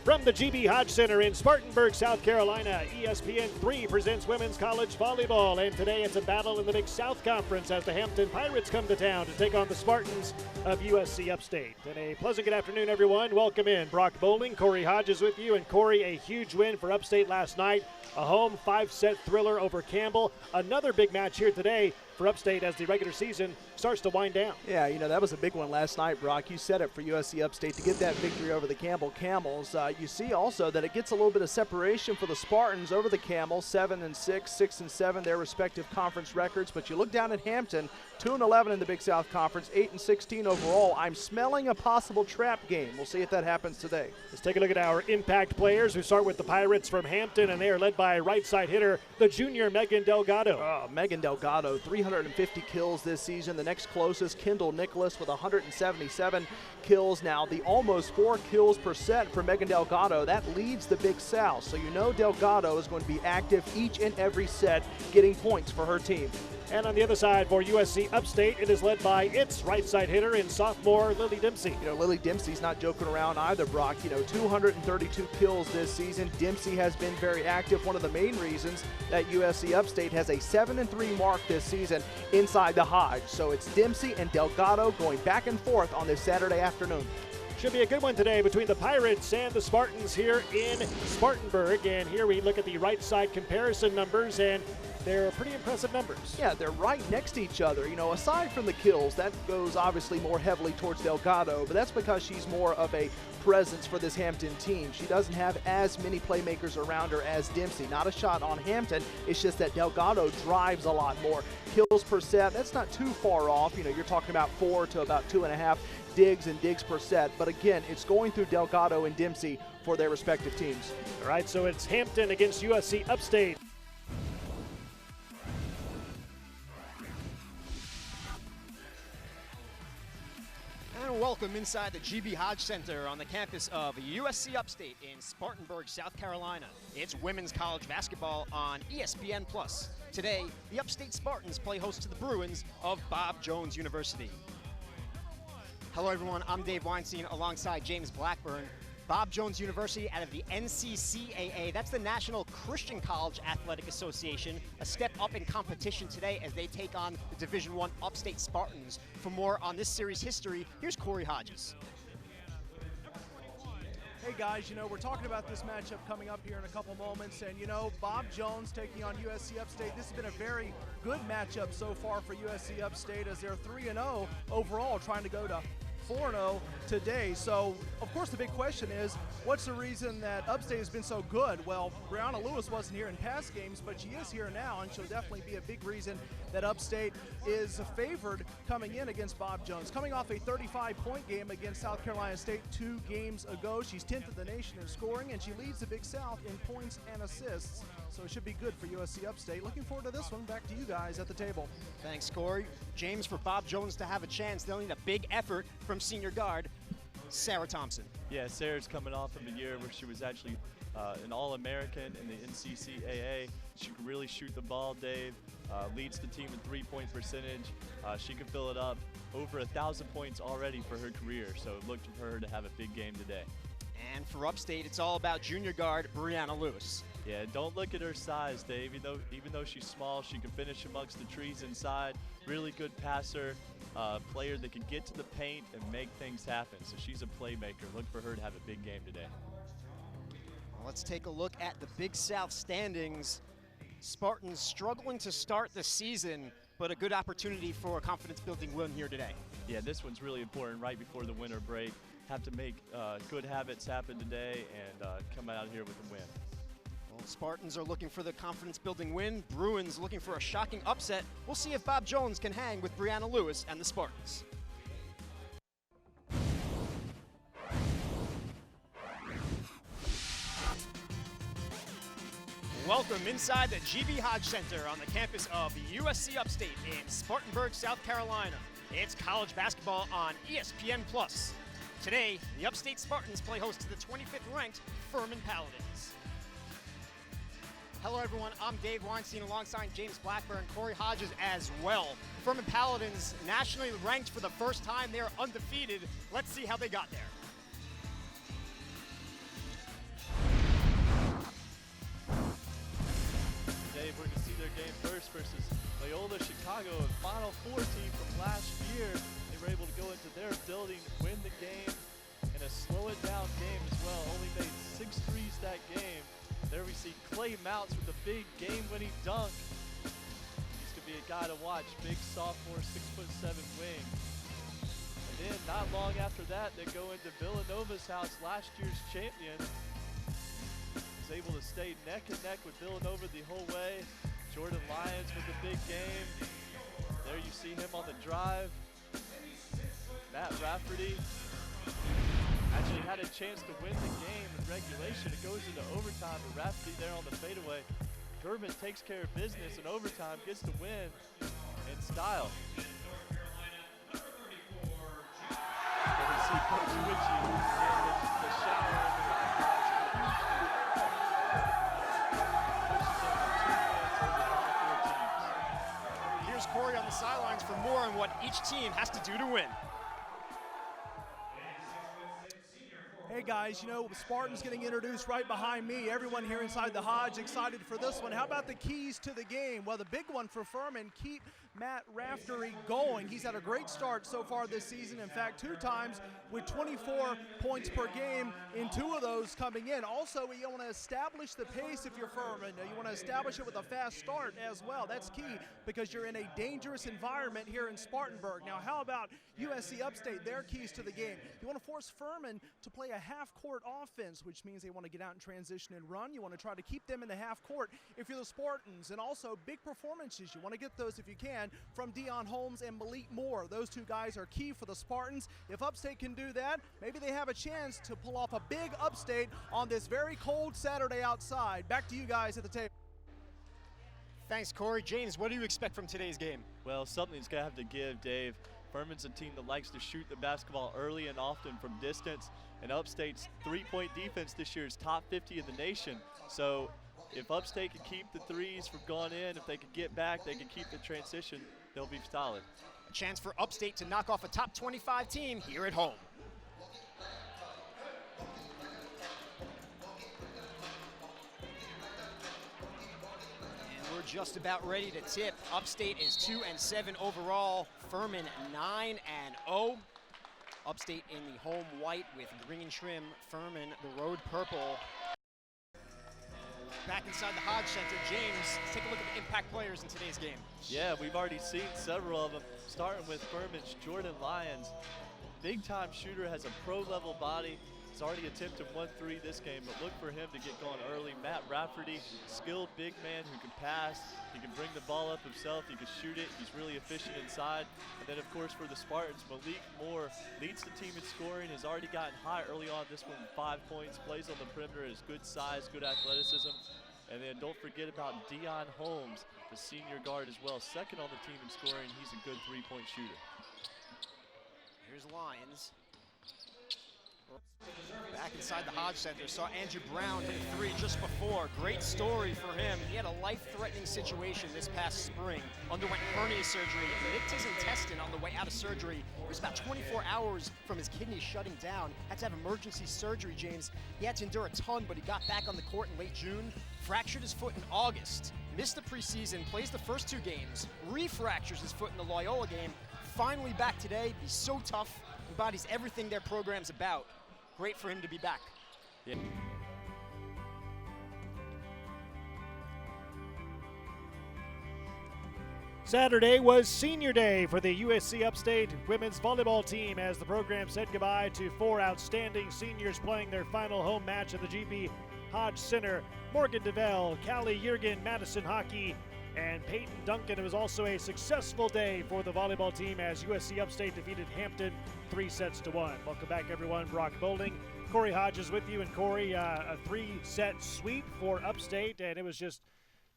From the GB Hodge Center in Spartanburg, South Carolina, ESPN3 presents women's college volleyball. And today it's a battle in the Big South Conference as the Hampton Pirates come to town to take on the Spartans of USC Upstate. And a pleasant good afternoon, everyone. Welcome in. Brock Bowling, Corey Hodges with you. And Corey, a huge win for Upstate last night. A home 5-set thriller over Campbell. Another big match here today for Upstate as the regular season starts to wind down. Yeah, that was a big one last night, Brock. You said it for USC Upstate to get that victory over the Campbell Camels. You see also that it gets a little bit of separation for the Spartans over the Camels, 7-6, 6-7, their respective conference records. But you look down at Hampton, 2-11 in the Big South Conference, 8-16 overall. I'm smelling a possible trap game. We'll see if that happens today. Let's take a look at our impact players. We start with the Pirates from Hampton, and they are led by right side hitter, the junior Megan Delgado. Megan Delgado, 350 kills this season. The next closest, Kendall Nicholas, with 177 kills. Now, the almost 4 kills per set for Megan Delgado, that leads the Big South. So you know Delgado is going to be active each and every set, getting points for her team. And on the other side for USC Upstate, it is led by its right side hitter in sophomore Lily Dempsey. Lily Dempsey's not joking around either, Brock. 232 kills this season. Dempsey has been very active. One of the main reasons that USC Upstate has a 7-3 mark this season inside the Hodge. So it's Dempsey and Delgado going back and forth on this Saturday afternoon. Should be a good one today between the Pirates and the Spartans here in Spartanburg. And here we look at the right side comparison numbers, and they're pretty impressive numbers. Yeah, they're right next to each other. Aside from the kills, that goes obviously more heavily towards Delgado, but that's because she's more of a presence for this Hampton team. She doesn't have as many playmakers around her as Dempsey. Not a shot on Hampton. It's just that Delgado drives a lot more. Kills per set, that's not too far off. You're talking about 4 to about 2.5 digs per set. But again, it's going through Delgado and Dempsey for their respective teams. All right, so it's Hampton against USC Upstate. And welcome inside the GB Hodge Center on the campus of USC Upstate in Spartanburg, South Carolina. It's women's college basketball on ESPN+. Today, the Upstate Spartans play host to the Bruins of Bob Jones University. Hello everyone, I'm Dave Weinstein alongside James Blackburn. Bob Jones University out of the NCCAA, that's the National Christian College Athletic Association, a step up in competition today as they take on the Division I Upstate Spartans. For more on this series' history, here's Corey Hodges. Hey guys, we're talking about this matchup coming up here in a couple moments, and Bob Jones taking on USC Upstate. This has been a very good matchup so far for USC Upstate as they're 3-0 overall, trying to go to 4-0 today. So, of course, the big question is, what's the reason that Upstate has been so good? Well, Brianna Lewis wasn't here in past games, but she is here now, and she'll definitely be a big reason that Upstate is favored coming in against Bob Jones. Coming off a 35-point game against South Carolina State 2 games ago, she's 10th in the nation in scoring, and she leads the Big South in points and assists. So it should be good for USC Upstate. Looking forward to this one. Back to you guys at the table. Thanks, Corey. James, for Bob Jones to have a chance, they'll need a big effort from senior guard Sarah Thompson. Yeah, Sarah's coming off of a year where she was actually an All-American in the NCCAA. She can really shoot the ball, Dave. Leads the team in three-point percentage. She can fill it up. Over 1,000 points already for her career, so look for her to have a big game today. And for Upstate, it's all about junior guard Brianna Lewis. Yeah, don't look at her size, Dave. Even though she's small, she can finish amongst the trees inside. Really good passer, player that can get to the paint and make things happen. So she's a playmaker. Look for her to have a big game today. Well, let's take a look at the Big South standings. Spartans struggling to start the season, but a good opportunity for a confidence-building win here today. Yeah, this one's really important right before the winter break. Have to make good habits happen today and come out here with a win. Well, Spartans are looking for the confidence-building win. Bruins looking for a shocking upset. We'll see if Bob Jones can hang with Brianna Lewis and the Spartans. Welcome inside the GB Hodge Center on the campus of USC Upstate in Spartanburg, South Carolina. It's college basketball on ESPN+. Today, the Upstate Spartans play host to the 25th ranked Furman Paladins. Hello everyone, I'm Dave Weinstein alongside James Blackburn, Corey Hodges as well. Furman Paladins, nationally ranked for the first time, they're undefeated. Let's see how they got there. Today we're going to see their game first versus Loyola Chicago, a Final Four team from last year. They were able to go into their building, win the game, in a slow it down game as well. Only made 6 threes that game. There we see Clay Mounts with a big game-winning dunk. Used to be a guy to watch, big sophomore, 6'7" wing. And then not long after that, they go into Villanova's house, last year's champion. Was able to stay neck and neck with Villanova the whole way. Jordan Lyons with a big game. There you see him on the drive. Matt Rafferty actually had a chance to win the game in regulation. It goes into overtime, but Rafferty there on the fadeaway. Durbin takes care of business in overtime, gets the win in style. And we see Coach Witchy in the shower in the back closet. Here's Corey on the sidelines for more on what each team has to do to win. Hey guys, you know, Spartans getting introduced right behind me. Everyone here inside the Hodge excited for this one. How about the keys to the game? Well, the big one for Furman, keep Matt Raftery going. He's had a great start so far this season. In fact, 2 times with 24 points per game in 2 of those coming in. Also, you want to establish the pace if you're Furman. You want to establish it with a fast start as well. That's key because you're in a dangerous environment here in Spartanburg. Now, how about USC Upstate, their keys to the game? You want to force Furman to play a half-court offense, which means they want to get out in transition and run. You want to try to keep them in the half court if you're the Spartans. And also big performances. You want to get those, if you can, from Deion Holmes and Malik Moore. Those 2 guys are key for the Spartans. If Upstate can do that, maybe they have a chance to pull off a big Upstate on this very cold Saturday outside. Back to you guys at the table. Thanks, Corey. James, what do you expect from today's game? Well, something's going to have to give, Dave. Furman's a team that likes to shoot the basketball early and often from distance, and Upstate's 3-point defense this year is top 50 in the nation. So if Upstate can keep the threes from going in, if they can get back, they can keep the transition, they'll be solid. A chance for Upstate to knock off a top 25 team here at home. We're just about ready to tip. Upstate is 2-7 overall. Furman 9-0. Upstate in the home white with green trim. Furman the road purple. Back inside the Hodge Center, James, take a look at the impact players in today's game. Yeah, we've already seen several of them, starting with Furman's Jordan Lyons. Big time shooter, has a pro level body. He's already attempted 1 3 this game, but look for him to get going early. Matt Rafferty, skilled big man who can pass. He can bring the ball up himself. He can shoot it. He's really efficient inside. And then, of course, for the Spartans, Malik Moore leads the team in scoring, has already gotten high early on this one with 5 points, plays on the perimeter, has good size, good athleticism. And then don't forget about Deion Holmes, the senior guard as well. Second on the team in scoring. He's a good 3-point shooter. Here's Lyons. Back inside the Hodge Center, saw Andrew Brown hit a 3 just before. Great story for him. He had a life-threatening situation this past spring. Underwent hernia surgery, nicked his intestine on the way out of surgery. It was about 24 hours from his kidneys shutting down. Had to have emergency surgery, James. He had to endure a ton, but he got back on the court in late June. Fractured his foot in August. Missed the preseason, plays the first 2 games. Refractures his foot in the Loyola game. Finally back today. He's so tough. Embodies everything their program's about. Great for him to be back. Yeah. Saturday was senior day for the USC Upstate women's volleyball team as the program said goodbye to 4 outstanding seniors playing their final home match at the GB Hodge Center. Morgan DeVell, Callie Yergin, Madison Hockey, and Peyton Duncan. It was also a successful day for the volleyball team as USC Upstate defeated Hampton 3-1. Welcome back, everyone. Brock Boulding, Corey Hodges with you. And Corey, a 3-set sweep for Upstate, and it was just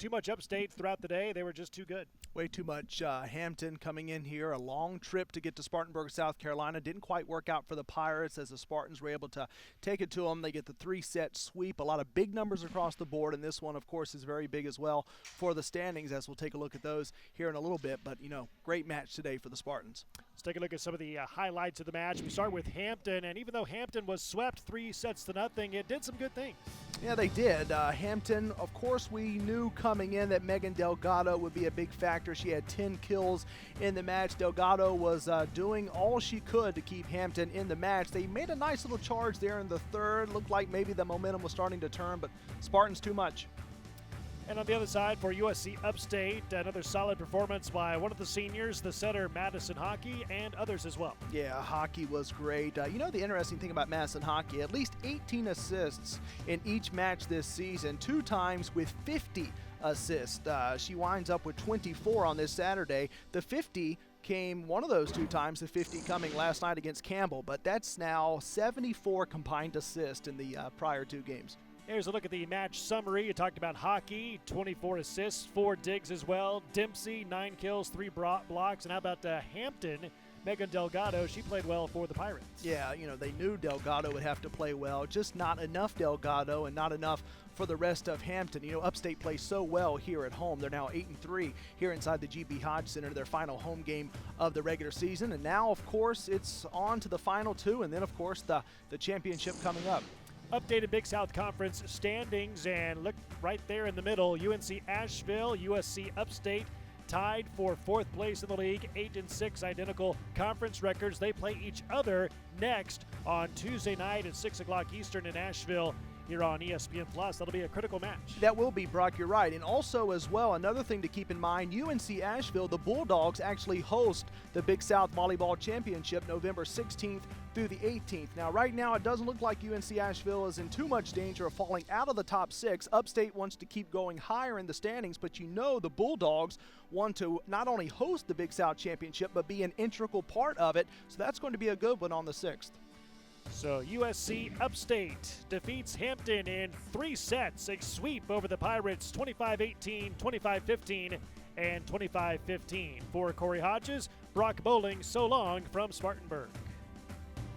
too much Upstate throughout the day. They were just too good. Way too much. Hampton coming in here, a long trip to get to Spartanburg, South Carolina. Didn't quite work out for the Pirates as the Spartans were able to take it to them. They get the 3-set sweep. A lot of big numbers across the board, and this one, of course, is very big as well for the standings, as we'll take a look at those here in a little bit. But, great match today for the Spartans. Let's take a look at some of the highlights of the match. We start with Hampton, and even though Hampton was swept 3-0, it did some good things. Yeah, they did. Hampton, of course, we knew coming in that Megan Delgado would be a big factor. She had 10 kills in the match. Delgado was doing all she could to keep Hampton in the match. They made a nice little charge there in the third. Looked like maybe the momentum was starting to turn, but Spartans too much. And on the other side for USC Upstate, another solid performance by one of the seniors, the setter Madison Hockey, and others as well. Yeah, Hockey was great. The interesting thing about Madison Hockey, at least 18 assists in each match this season, 2 times with 50 assists. She winds up with 24 on this Saturday. The 50 came one of those 2 times, the 50 coming last night against Campbell, but that's now 74 combined assists in the prior 2 games. Here's a look at the match summary. You talked about Hockey, 24 assists, 4 digs as well. Dempsey, 9 kills, 3 blocks. And how about Hampton? Megan Delgado, she played well for the Pirates. Yeah, they knew Delgado would have to play well, just not enough Delgado and not enough for the rest of Hampton. Upstate plays so well here at home. They're now 8-3 here inside the GB Hodge Center, their final home game of the regular season. And now, of course, it's on to the final 2, and then, of course, the championship coming up. Updated Big South Conference standings, and look right there in the middle. UNC Asheville, USC Upstate tied for 4th place in the league, 8-6 identical conference records. They play each other next on Tuesday night at 6 o'clock Eastern in Asheville here on ESPN+. That'll be a critical match. That will be, Brock, you're right. And also as well, another thing to keep in mind, UNC Asheville, the Bulldogs actually host the Big South Volleyball Championship November 16th through the 18th. Now, right now, it doesn't look like UNC Asheville is in too much danger of falling out of the top 6. Upstate wants to keep going higher in the standings, but the Bulldogs want to not only host the Big South Championship, but be an integral part of it. So that's going to be a good one on the 6th. So USC Upstate defeats Hampton in 3 sets, a sweep over the Pirates 25-18, 25-15, and 25-15. For Corey Hodges, Brock Bowling, so long from Spartanburg.